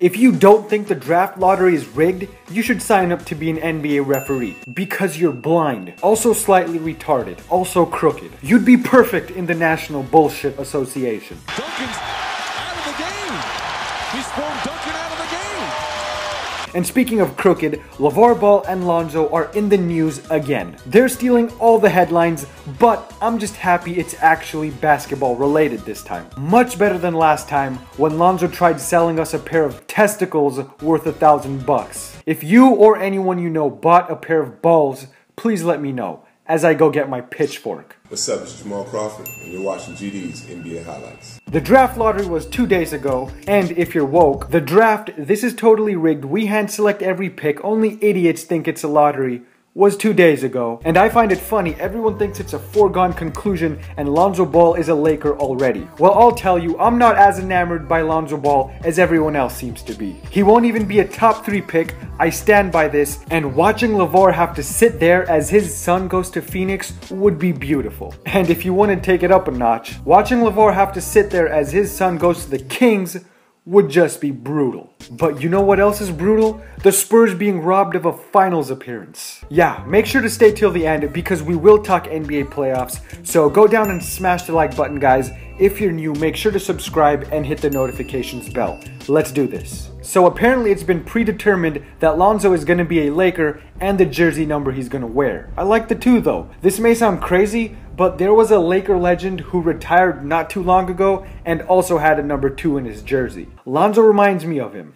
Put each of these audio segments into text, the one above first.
If you don't think the draft lottery is rigged, you should sign up to be an NBA referee. Because you're blind, also slightly retarded, also crooked. You'd be perfect in the National Bullshit Association. Duncan's out of the game. He's thrown Duncan out of the game. And speaking of crooked, LaVar Ball and Lonzo are in the news again. They're stealing all the headlines, but I'm just happy it's actually basketball related this time. Much better than last time when Lonzo tried selling us a pair of testicles worth $1,000. If you or anyone you know bought a pair of balls, please let me know as I go get my pitchfork. What's up, it's Jamal Crawford, and you're watching GD's NBA highlights. The draft lottery was 2 days ago, and if you're woke, the draft, this is totally rigged, we hand select every pick, only idiots think it's a lottery, was 2 days ago. And I find it funny, everyone thinks it's a foregone conclusion and Lonzo Ball is a Laker already. Well, I'll tell you, I'm not as enamored by Lonzo Ball as everyone else seems to be. He won't even be a top 3 pick, I stand by this, and watching LaVar have to sit there as his son goes to Phoenix would be beautiful. And if you want to take it up a notch, watching LaVar have to sit there as his son goes to the Kings would just be brutal. But you know what else is brutal? The Spurs being robbed of a finals appearance. Yeah, make sure to stay till the end because we will talk NBA playoffs, so go down and smash the like button, guys. If you're new, make sure to subscribe and hit the notifications bell. Let's do this. So apparently it's been predetermined that Lonzo is going to be a Laker and the jersey number he's going to wear. I like the two though. This may sound crazy, but there was a Laker legend who retired not too long ago and also had a number 2 in his jersey. Lonzo reminds me of him.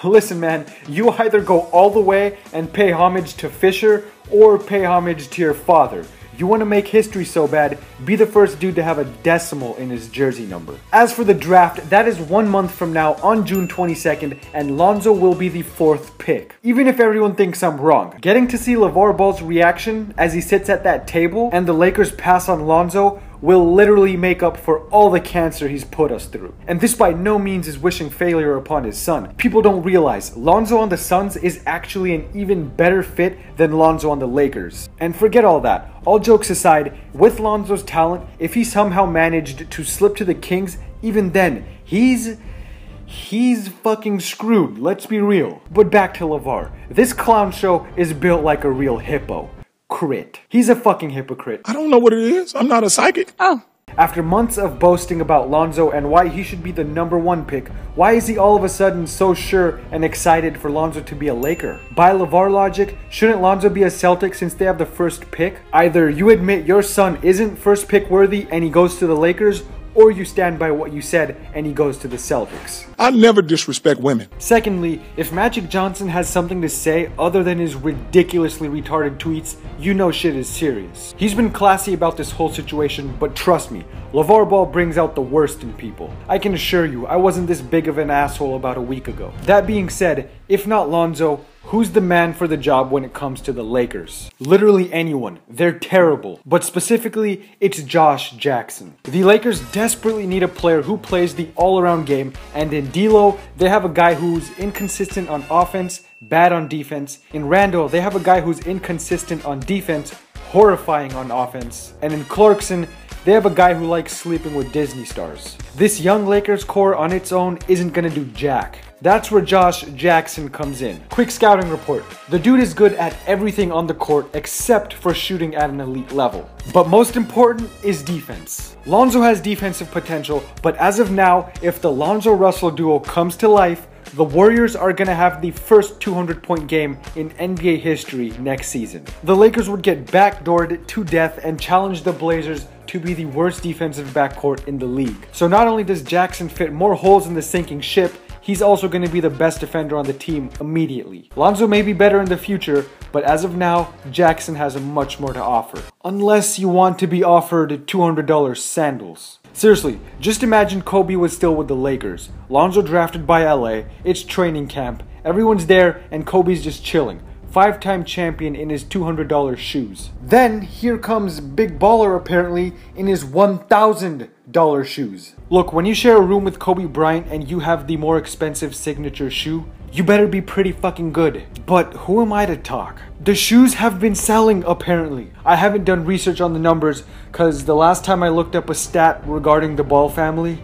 Listen man, you either go all the way and pay homage to Fisher or pay homage to your father. You want to make history so bad, be the first dude to have a decimal in his jersey number. As for the draft, that is 1 month from now on June 22nd, and Lonzo will be the 4th pick. Even if everyone thinks I'm wrong, getting to see LaVar Ball's reaction as he sits at that table and the Lakers pass on Lonzo will literally make up for all the cancer he's put us through. And this by no means is wishing failure upon his son. People don't realize Lonzo on the Suns is actually an even better fit than Lonzo on the Lakers. And forget all that. All jokes aside, with Lonzo's talent, if he somehow managed to slip to the Kings, even then, he's fucking screwed, let's be real. But back to LaVar. This clown show is built like a real hippo. Crit. He's a fucking hypocrite. I don't know what it is. I'm not a psychic. Oh. After months of boasting about Lonzo and why he should be the number 1 pick, why is he all of a sudden so sure and excited for Lonzo to be a Laker? By LaVar logic, shouldn't Lonzo be a Celtic since they have the 1st pick? Either you admit your son isn't 1st pick worthy and he goes to the Lakers, or you stand by what you said and he goes to the Celtics. I never disrespect women. Secondly, if Magic Johnson has something to say other than his ridiculously retarded tweets, you know shit is serious. He's been classy about this whole situation, but trust me, LaVar Ball brings out the worst in people. I can assure you, I wasn't this big of an asshole about a week ago. That being said, if not Lonzo, who's the man for the job when it comes to the Lakers? Literally anyone. They're terrible. But specifically, it's Josh Jackson. The Lakers desperately need a player who plays the all-around game, and in D'Lo, they have a guy who's inconsistent on offense, bad on defense. In Randall, they have a guy who's inconsistent on defense, horrifying on offense. And in Clarkson, they have a guy who likes sleeping with Disney stars. This young Lakers core on its own isn't gonna do jack. That's where Josh Jackson comes in. Quick scouting report. The dude is good at everything on the court except for shooting at an elite level. But most important is defense. Lonzo has defensive potential, but as of now, if the Lonzo-Russell duo comes to life, the Warriors are gonna have the first 200-point game in NBA history next season. The Lakers would get backdoored to death and challenge the Blazers to be the worst defensive backcourt in the league. So not only does Jackson fit more holes in the sinking ship, he's also going to be the best defender on the team immediately. Lonzo may be better in the future, but as of now, Jackson has much more to offer. Unless you want to be offered $200 sandals. Seriously, just imagine Kobe was still with the Lakers. Lonzo drafted by LA, it's training camp, everyone's there, and Kobe's just chilling. 5-time champion in his $200 shoes. Then here comes Big Baller apparently in his $1,000 shoes. Look, when you share a room with Kobe Bryant and you have the more expensive signature shoe, you better be pretty fucking good. But who am I to talk? The shoes have been selling apparently. I haven't done research on the numbers cause the last time I looked up a stat regarding the Ball family,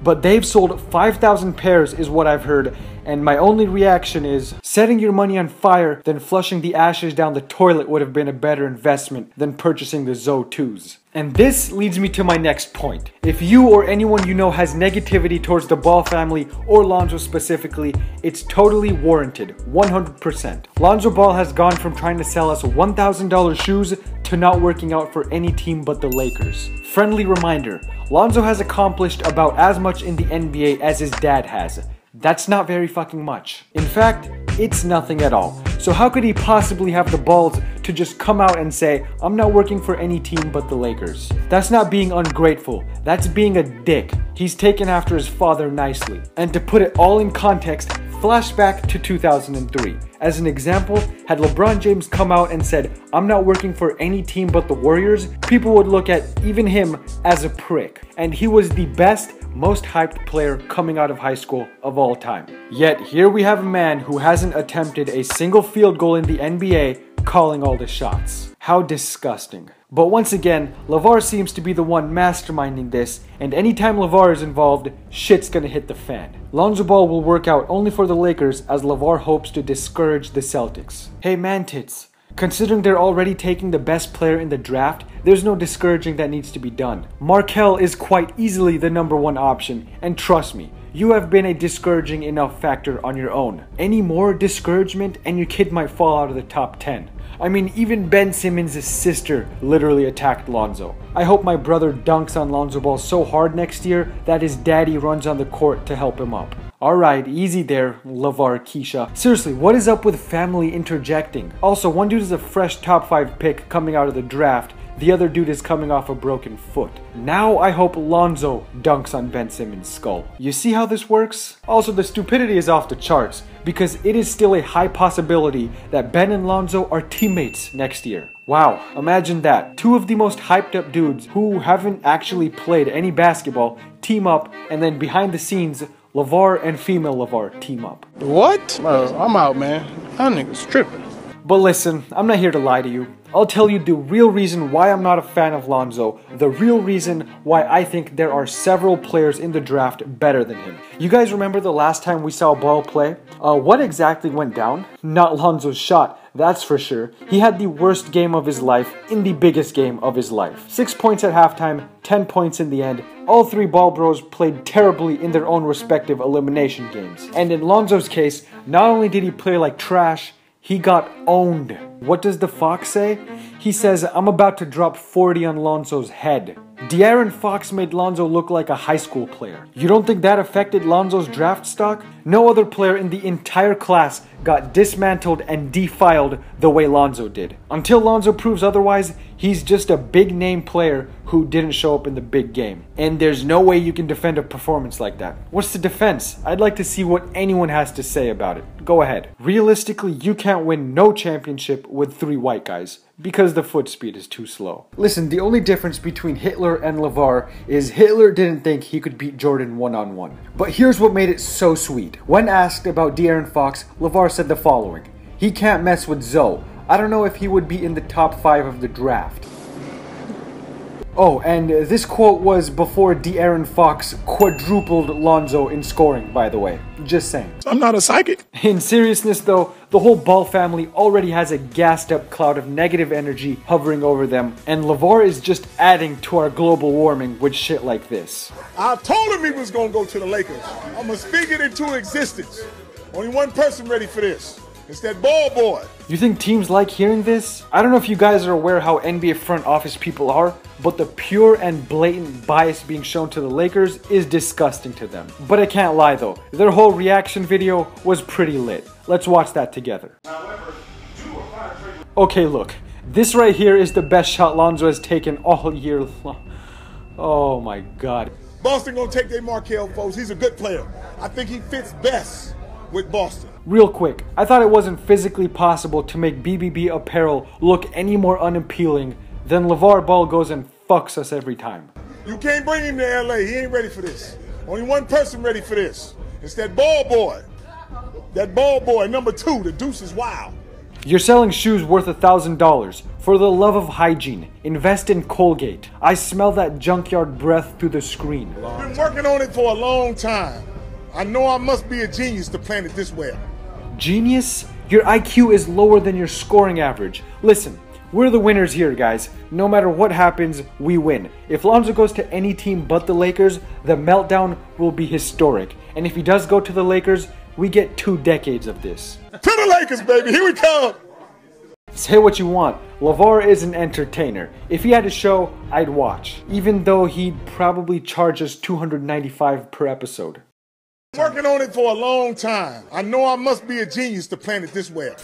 but they've sold 5,000 pairs is what I've heard, and my only reaction is setting your money on fire then flushing the ashes down the toilet would have been a better investment than purchasing the Zo 2s. And this leads me to my next point. If you or anyone you know has negativity towards the Ball family or Lonzo specifically, it's totally warranted, 100%. Lonzo Ball has gone from trying to sell us $1,000 shoes to not working out for any team but the Lakers. Friendly reminder, Lonzo has accomplished about as much in the NBA as his dad has. That's not very fucking much. In fact, it's nothing at all. So how could he possibly have the balls to just come out and say, I'm not working for any team but the Lakers? That's not being ungrateful. That's being a dick. He's taken after his father nicely. And to put it all in context, flashback to 2003. As an example, had LeBron James come out and said, I'm not working for any team but the Warriors, people would look at even him as a prick. And he was the best, most hyped player coming out of high school of all time. Yet here we have a man who hasn't attempted a single field goal in the NBA calling all the shots. How disgusting. But once again, Lavar seems to be the one masterminding this, and anytime Lavar is involved, shit's gonna hit the fan. Lonzo Ball will work out only for the Lakers as Lavar hopes to discourage the Celtics. Hey man tits, considering they're already taking the best player in the draft, there's no discouraging that needs to be done. Markelle is quite easily the #1 option, and trust me, you have been a discouraging enough factor on your own. Any more discouragement and your kid might fall out of the top 10. I mean, even Ben Simmons' sister literally attacked Lonzo. I hope my brother dunks on Lonzo Ball so hard next year that his daddy runs on the court to help him up. Alright, easy there, Lavar Keisha. Seriously, what is up with family interjecting? Also, one dude is a fresh top 5 pick coming out of the draft. The other dude is coming off a broken foot. Now I hope Lonzo dunks on Ben Simmons' skull. You see how this works? Also, the stupidity is off the charts because it is still a high possibility that Ben and Lonzo are teammates next year. Wow, imagine that. Two of the most hyped up dudes who haven't actually played any basketball team up, and then behind the scenes, Lavar and female Lavar team up. What? I'm out, man. That nigga's tripping. But listen, I'm not here to lie to you. I'll tell you the real reason why I'm not a fan of Lonzo, the real reason why I think there are several players in the draft better than him. You guys remember the last time we saw Ball play? What exactly went down? Not Lonzo's shot, that's for sure. He had the worst game of his life in the biggest game of his life. 6 points at halftime, 10 points in the end. All three Ball bros played terribly in their own respective elimination games. And in Lonzo's case, not only did he play like trash, he got owned. What does the Fox say? He says, I'm about to drop 40 on Lonzo's head. De'Aaron Fox made Lonzo look like a high school player. You don't think that affected Lonzo's draft stock? No other player in the entire class got dismantled and defiled the way Lonzo did. Until Lonzo proves otherwise, he's just a big name player who didn't show up in the big game. And there's no way you can defend a performance like that. What's the defense? I'd like to see what anyone has to say about it. Go ahead. Realistically, you can't win no championship with 3 white guys because the foot speed is too slow. Listen, the only difference between Hitler and Lavar is Hitler didn't think he could beat Jordan one-on-one. But here's what made it so sweet. When asked about De'Aaron Fox, Lavar said the following: he can't mess with Zo. I don't know if he would be in the top 5 of the draft. Oh, and this quote was before De'Aaron Fox quadrupled Lonzo in scoring, by the way. Just saying. I'm not a psychic. In seriousness though, the whole Ball family already has a gassed up cloud of negative energy hovering over them, and Lavar is just adding to our global warming with shit like this. I told him he was going to go to the Lakers. I'm going to speak it into existence. Only one person ready for this. It's that Ball boy. You think teams like hearing this? I don't know if you guys are aware how NBA front office people are, but the pure and blatant bias being shown to the Lakers is disgusting to them. But I can't lie though, their whole reaction video was pretty lit. Let's watch that together. Okay, look. This right here is the best shot Lonzo has taken all year long. Oh my god. Boston gonna take their Markelle, folks. He's a good player. I think he fits best with Boston. Real quick, I thought it wasn't physically possible to make BBB apparel look any more unappealing than Lavar Ball goes and fucks us every time. You can't bring him to LA. He ain't ready for this. Only one person ready for this. It's that Ball boy. That Ball boy, number 2, the deuce is wild. You're selling shoes worth $1,000 For the love of hygiene, invest in Colgate. I smell that junkyard breath through the screen. Been working on it for a long time. I know I must be a genius to plan it this well. Genius? Your IQ is lower than your scoring average. Listen, we're the winners here, guys. No matter what happens, we win. If Lonzo goes to any team but the Lakers, the meltdown will be historic. And if he does go to the Lakers, we get 2 decades of this. To the Lakers, baby, here we come. Say what you want, LaVar is an entertainer. If he had a show, I'd watch. Even though he'd probably charge us $295 per episode. Working on it for a long time. I know I must be a genius to plan it this well.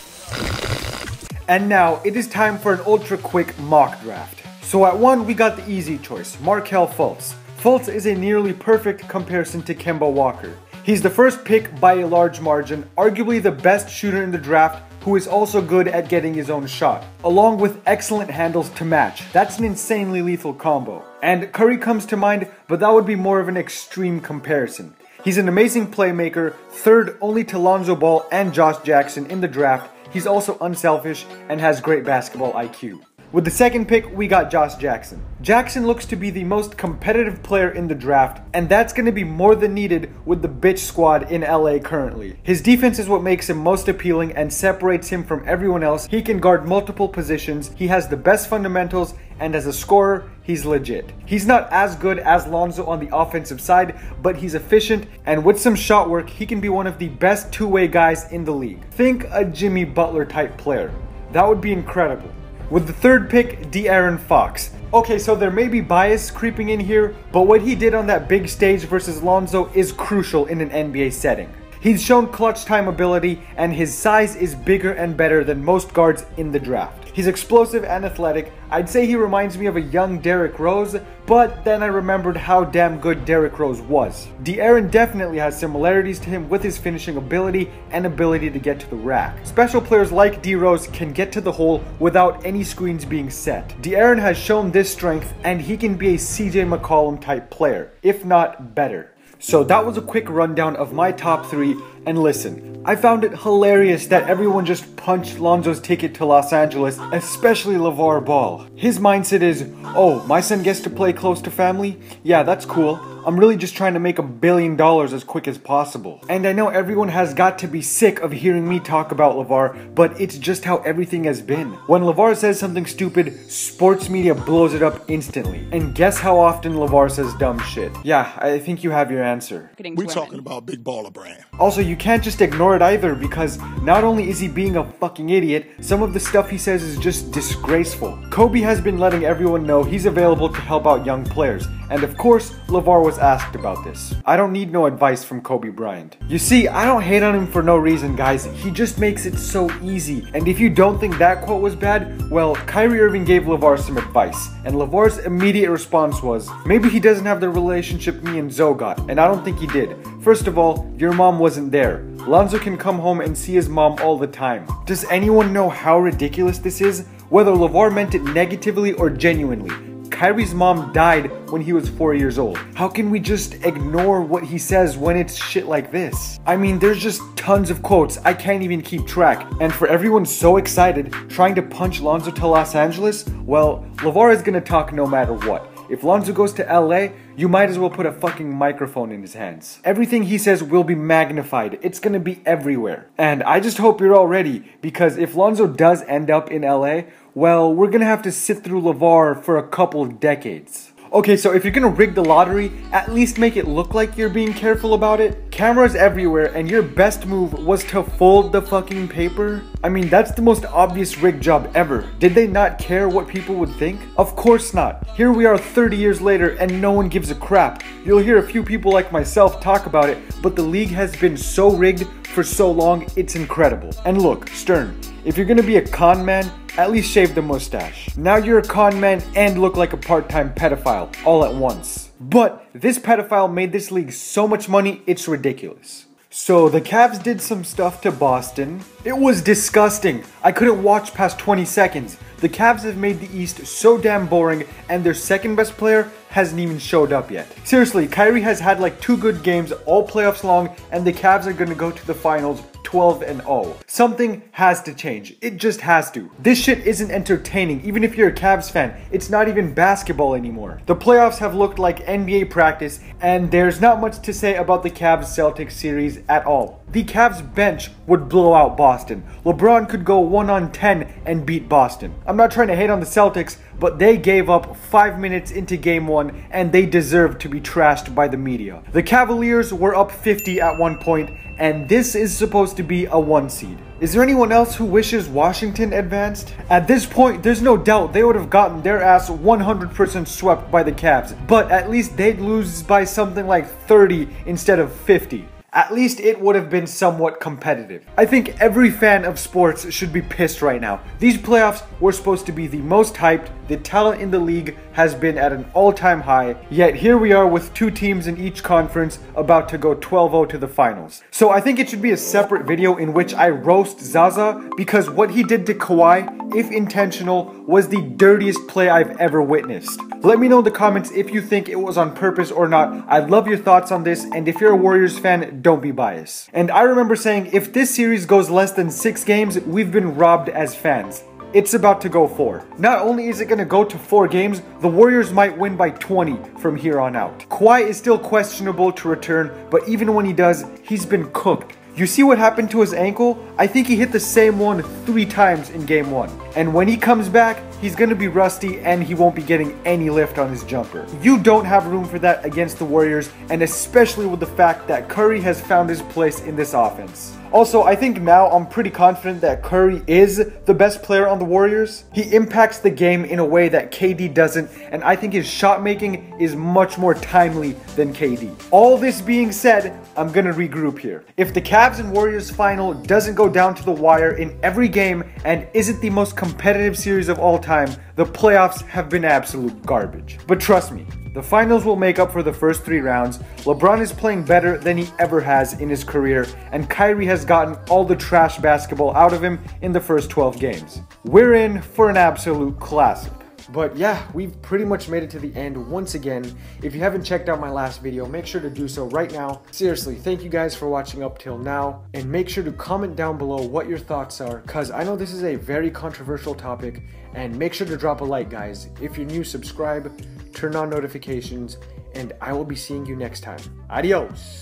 And now, it is time for an ultra quick mock draft. So at 1, we got the easy choice, Markelle Fultz. Fultz is a nearly perfect comparison to Kemba Walker. He's the first pick by a large margin, arguably the best shooter in the draft, who is also good at getting his own shot, along with excellent handles to match. That's an insanely lethal combo. And Curry comes to mind, but that would be more of an extreme comparison. He's an amazing playmaker, third only to Lonzo Ball and Josh Jackson in the draft. He's also unselfish and has great basketball IQ. With the second pick, we got Josh Jackson. Jackson looks to be the most competitive player in the draft, and that's going to be more than needed with the bitch squad in LA currently. His defense is what makes him most appealing and separates him from everyone else. He can guard multiple positions, he has the best fundamentals, and as a scorer, he's legit. He's not as good as Lonzo on the offensive side, but he's efficient, and with some shot work, he can be one of the best two-way guys in the league. Think a Jimmy Butler type player. That would be incredible. With the third pick, De'Aaron Fox. Okay, so there may be bias creeping in here, but what he did on that big stage versus Lonzo is crucial in an NBA setting. He's shown clutch time ability, and his size is bigger and better than most guards in the draft. He's explosive and athletic. I'd say he reminds me of a young Derrick Rose, but then I remembered how damn good Derrick Rose was. De'Aaron definitely has similarities to him with his finishing ability and ability to get to the rack. Special players like D-Rose can get to the hole without any screens being set. De'Aaron has shown this strength, and he can be a CJ McCollum type player, if not better. So that was a quick rundown of my top 3, and listen, I found it hilarious that everyone just punched Lonzo's ticket to Los Angeles, especially LaVar Ball. His mindset is, oh, my son gets to play close to family? Yeah, that's cool. I'm really just trying to make $1 billion as quick as possible. And I know everyone has got to be sick of hearing me talk about LaVar, but it's just how everything has been. When LaVar says something stupid, sports media blows it up instantly. And guess how often LaVar says dumb shit? Yeah, I think you have your answer. We talking about big baller brand. Also, you can't just ignore it either, because not only is he being a fucking idiot, some of the stuff he says is just disgraceful. Kobe has been letting everyone know he's available to help out young players, and of course, LaVar was asked about this. I don't need no advice from Kobe Bryant. You see, I don't hate on him for no reason, guys. He just makes it so easy. And if you don't think that quote was bad, well, Kyrie Irving gave LaVar some advice, and LaVar's immediate response was, maybe he doesn't have the relationship me and Zoe got, and I don't think he did. First of all, your mom wasn't there. Lonzo can come home and see his mom all the time. Does anyone know how ridiculous this is? Whether LaVar meant it negatively or genuinely, Kyrie's mom died when he was 4 years old. How can we just ignore what he says when it's shit like this? I mean, there's just tons of quotes I can't even keep track. And for everyone so excited trying to punch Lonzo to Los Angeles, well, LaVar is gonna talk no matter what. If Lonzo goes to LA, you might as well put a fucking microphone in his hands. Everything he says will be magnified. It's gonna be everywhere. And I just hope you're all ready, because if Lonzo does end up in LA, well, we're gonna have to sit through LaVar for a couple decades. Okay, so if you're gonna rig the lottery, at least make it look like you're being careful about it. Cameras everywhere, and your best move was to fold the fucking paper? I mean, that's the most obvious rig job ever. Did they not care what people would think? Of course not. Here we are 30 years later, and no one gives a crap. You'll hear a few people like myself talk about it, but the league has been so rigged for so long, it's incredible. And look, Stern, if you're gonna be a con man, at least shave the mustache. Now you're a con man and look like a part-time pedophile all at once. But this pedophile made this league so much money, it's ridiculous. So the Cavs did some stuff to Boston. It was disgusting. I couldn't watch past 20 seconds. The Cavs have made the East so damn boring, and their second best player hasn't even showed up yet. Seriously, Kyrie has had like 2 good games all playoffs long, and the Cavs are gonna go to the finals 12-0. Something has to change. It just has to. This shit isn't entertaining. Even if you're a Cavs fan, it's not even basketball anymore. The playoffs have looked like NBA practice, and there's not much to say about the Cavs-Celtics series at all. The Cavs bench would blow out Boston. LeBron could go 1-on-10 and beat Boston. I'm not trying to hate on the Celtics, but they gave up 5 minutes into game 1 and they deserved to be trashed by the media. The Cavaliers were up 50 at one point, and this is supposed to be a 1 seed. Is there anyone else who wishes Washington advanced? At this point, there's no doubt they would have gotten their ass 100% swept by the Cavs, but at least they'd lose by something like 30 instead of 50. At least it would have been somewhat competitive. I think every fan of sports should be pissed right now. These playoffs were supposed to be the most hyped. The talent in the league has been at an all-time high, yet here we are with 2 teams in each conference about to go 12-0 to the finals. So I think it should be a separate video in which I roast Zaza, because what he did to Kawhi, if intentional, was the dirtiest play I've ever witnessed. Let me know in the comments if you think it was on purpose or not. I'd love your thoughts on this, and if you're a Warriors fan, don't be biased. And I remember saying if this series goes less than 6 games, we've been robbed as fans. It's about to go 4. Not only is it going to go to 4 games, the Warriors might win by 20 from here on out. Kawhi is still questionable to return, but even when he does, he's been cooked. You see what happened to his ankle? I think he hit the same one 3 times in game 1. And when he comes back, he's going to be rusty and he won't be getting any lift on his jumper. You don't have room for that against the Warriors, and especially with the fact that Curry has found his place in this offense. Also, I think now I'm pretty confident that Curry is the best player on the Warriors. He impacts the game in a way that KD doesn't, and I think his shot making is much more timely than KD. All this being said, I'm gonna regroup here. If the Cavs and Warriors final doesn't go down to the wire in every game and isn't the most competitive series of all time, the playoffs have been absolute garbage. But trust me, the finals will make up for the first 3 rounds. LeBron is playing better than he ever has in his career, and Kyrie has gotten all the trash basketball out of him in the first 12 games. We're in for an absolute classic. But yeah, we've pretty much made it to the end once again. If you haven't checked out my last video, make sure to do so right now. Seriously, thank you guys for watching up till now, and make sure to comment down below what your thoughts are, cause I know this is a very controversial topic, and make sure to drop a like, guys. If you're new, subscribe, turn on notifications, and I will be seeing you next time. Adios!